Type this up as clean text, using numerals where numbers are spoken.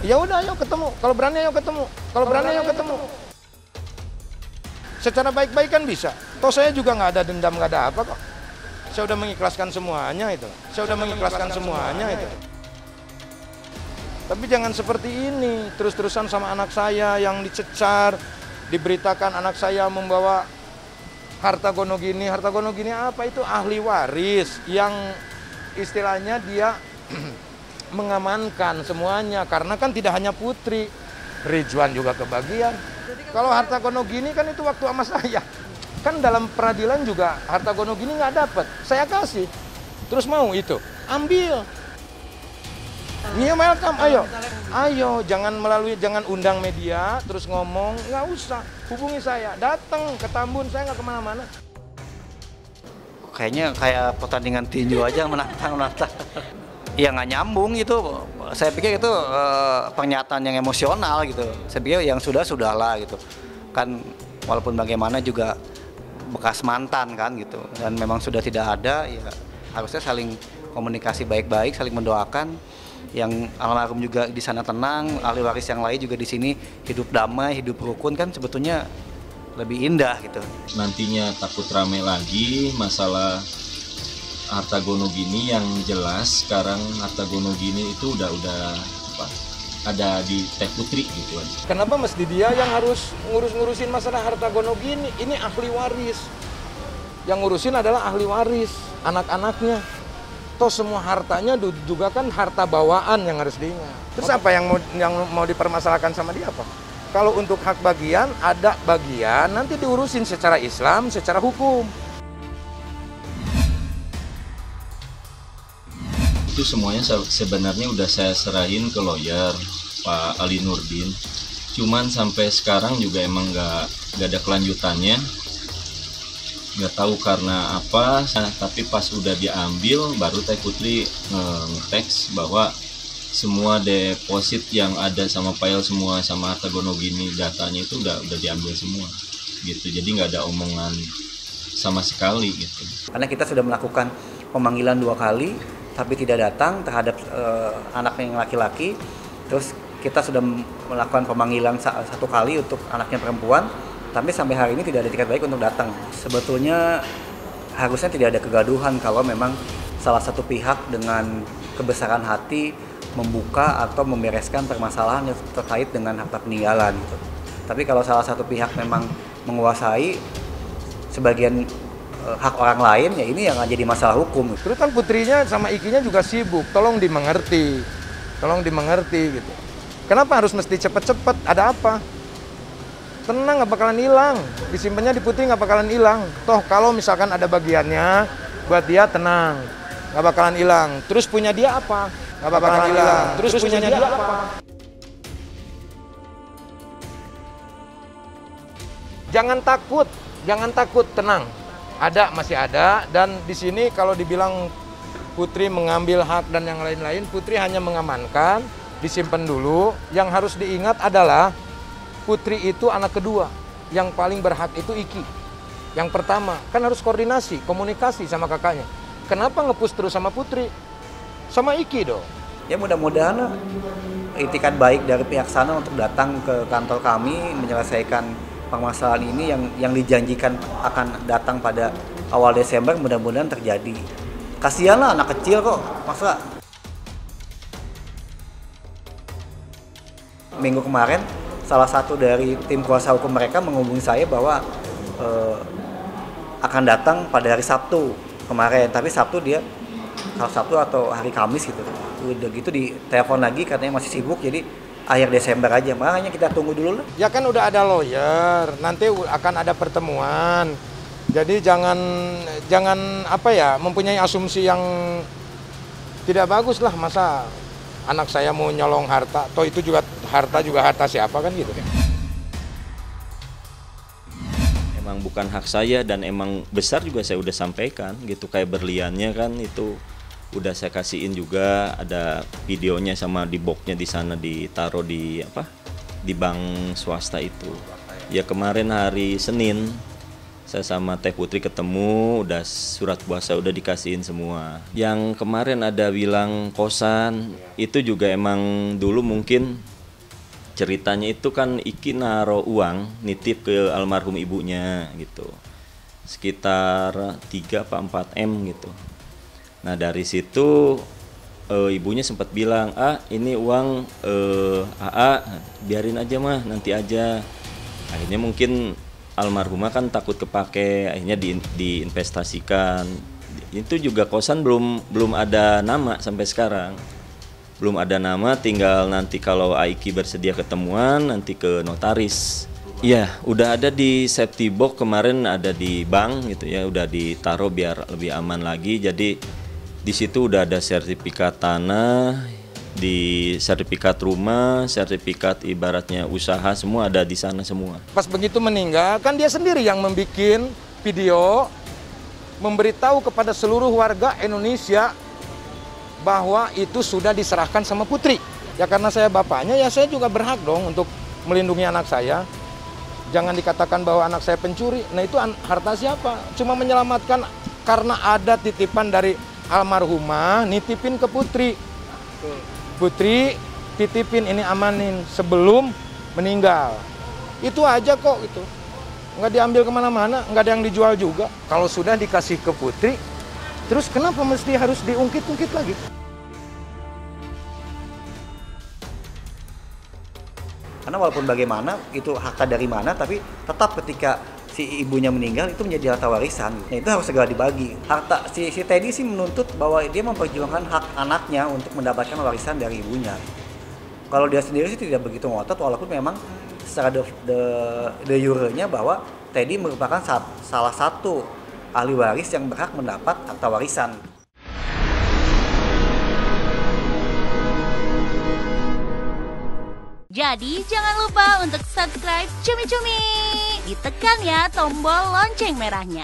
Ya udah, ayo ketemu. Kalau berani ayo ketemu. Kalau berani ayo ketemu. Secara baik-baik kan bisa. Toh saya juga nggak ada dendam, nggak ada apa kok. Saya udah mengikhlaskan semuanya itu. Saya udah mengikhlaskan semuanya itu. Tapi jangan seperti ini, terus-terusan sama anak saya yang dicecar, diberitakan anak saya membawa harta gono gini apa itu ahli waris yang istilahnya dia mengamankan semuanya karena kan tidak hanya Putri, Ridwan juga kebagian. Kalau harta gono gini kan itu waktu sama saya. Kan dalam peradilan juga harta gono gini nggak dapat, saya kasih. Terus mau itu, ambil. Iya welcome, ayo, jangan undang media, terus ngomong, nggak usah, hubungi saya, datang ke Tambun, saya nggak kemana-mana. Kayaknya kayak pertandingan tinju aja menantang. Ya nggak nyambung itu, saya pikir itu pernyataan yang emosional gitu. Saya pikir yang sudahlah gitu, kan walaupun bagaimana juga bekas mantan kan gitu, dan memang sudah tidak ada, ya harusnya saling komunikasi baik-baik, saling mendoakan. Yang almarhum juga di sana tenang, ahli waris yang lain juga di sini hidup damai, hidup rukun, kan sebetulnya lebih indah gitu. Nantinya takut rame lagi masalah harta gono gini, yang jelas sekarang harta gono gini itu udah apa, ada di Teh Putri gitu kan. Kenapa mesti dia yang harus ngurusin masalah harta gono gini? Ini ahli waris. Yang ngurusin adalah ahli waris, anak-anaknya. Toh semua hartanya juga kan harta bawaan yang harus diingat. Terus apa yang mau dipermasalahkan sama dia apa? Kalau untuk hak bagian, ada bagian nanti diurusin secara Islam, secara hukum. Itu semuanya sebenarnya udah saya serahin ke lawyer Pak Ali Nurdin. Cuman sampai sekarang juga emang nggak ada kelanjutannya. Nggak tahu karena apa, tapi pas udah diambil baru Teh Putri nge-teks bahwa semua deposit yang ada sama file semua sama harta gono gini datanya itu udah diambil semua gitu. Jadi nggak ada omongan sama sekali gitu. Karena kita sudah melakukan pemanggilan 2 kali tapi tidak datang terhadap anaknya yang laki-laki, terus kita sudah melakukan pemanggilan 1 kali untuk anaknya perempuan, tapi sampai hari ini tidak ada tiket baik untuk datang. Sebetulnya harusnya tidak ada kegaduhan kalau memang salah satu pihak dengan kebesaran hati membuka atau membereskan permasalahan yang terkait dengan harta peninggalan gitu. Tapi kalau salah satu pihak memang menguasai sebagian hak orang lain, ya ini yang jadi masalah hukum. Terus kan Putrinya sama Ikinya juga sibuk, tolong dimengerti gitu. Kenapa harus mesti cepet-cepet, ada apa? Tenang, nggak bakalan hilang. Disimpannya di Putri nggak bakalan hilang. Toh kalau misalkan ada bagiannya, buat dia tenang, nggak bakalan hilang. Terus punya dia apa? Nggak bakalan hilang. Terus punya dia apa? Jangan takut, tenang. Masih ada. Dan di sini kalau dibilang Putri mengambil hak dan yang lain-lain, Putri hanya mengamankan, disimpan dulu. Yang harus diingat adalah Putri itu anak kedua, yang paling berhak itu Iki. Yang pertama, kan harus koordinasi, komunikasi sama kakaknya. Kenapa nge-push terus sama Putri? Sama Iki dong. Ya mudah-mudahan itikat baik dari pihak sana untuk datang ke kantor kami menyelesaikan permasalahan ini yang dijanjikan akan datang pada awal Desember, mudah-mudahan terjadi. Kasihanlah anak kecil kok, masa minggu kemarin salah satu dari tim kuasa hukum mereka menghubungi saya bahwa akan datang pada hari Sabtu kemarin, tapi Sabtu dia kalau Sabtu atau hari Kamis gitu. Udah gitu di telepon lagi katanya masih sibuk, jadi akhir Desember aja. Makanya kita tunggu dulu lah. Ya kan udah ada lawyer, nanti akan ada pertemuan. Jadi jangan apa ya, mempunyai asumsi yang tidak bagus lah, masa anak saya mau nyolong harta, toh itu juga harta siapa kan gitu kan. Emang bukan hak saya dan emang besar juga saya udah sampaikan gitu, kayak berliannya kan itu udah saya kasihin juga, ada videonya sama di boxnya di sana ditaruh di apa di bank swasta itu. Ya kemarin hari Senin Saya sama Teh Putri ketemu, udah surat kuasa udah dikasihin semua. Yang kemarin ada bilang kosan, itu juga emang dulu mungkin ceritanya itu kan Iki naro uang nitip ke almarhum ibunya gitu. Sekitar 3 apa 4 M gitu. Nah dari situ ibunya sempat bilang, ini uang AA biarin aja mah nanti aja. Akhirnya mungkin almarhumah kan takut kepake, akhirnya diinvestasikan. Itu juga kosan belum ada nama sampai sekarang. Belum ada nama, tinggal nanti kalau Aiki bersedia ketemuan nanti ke notaris. Iya, udah ada di safety box, kemarin ada di bank gitu ya, udah ditaruh biar lebih aman lagi. Jadi di situ udah ada sertifikat tanah, di sertifikat rumah, sertifikat ibaratnya usaha, semua ada di sana semua. Pas begitu meninggal, kan dia sendiri yang membuat video, memberitahu kepada seluruh warga Indonesia bahwa itu sudah diserahkan sama Putri. Ya karena saya bapaknya, ya saya juga berhak dong untuk melindungi anak saya. Jangan dikatakan bahwa anak saya pencuri. Nah itu harta siapa? Cuma menyelamatkan karena ada titipan dari almarhumah, nitipin ke Putri. Putri titipin ini amanin sebelum meninggal. Itu aja kok itu. Nggak diambil kemana-mana, nggak ada yang dijual juga. Kalau sudah dikasih ke Putri, terus kenapa mesti harus diungkit-ungkit lagi? Karena walaupun bagaimana itu harta dari mana, tapi tetap ketika si ibunya meninggal itu menjadi harta warisan. Nah itu harus segera dibagi. Harta si Teddy sih menuntut bahwa dia memperjuangkan hak anaknya untuk mendapatkan warisan dari ibunya. Kalau dia sendiri sih tidak begitu ngotot, walaupun memang secara de jure-nya bahwa Teddy merupakan salah satu ahli waris yang berhak mendapat harta warisan. Jadi jangan lupa untuk subscribe Cumi Cumi. Ditekan ya tombol lonceng merahnya.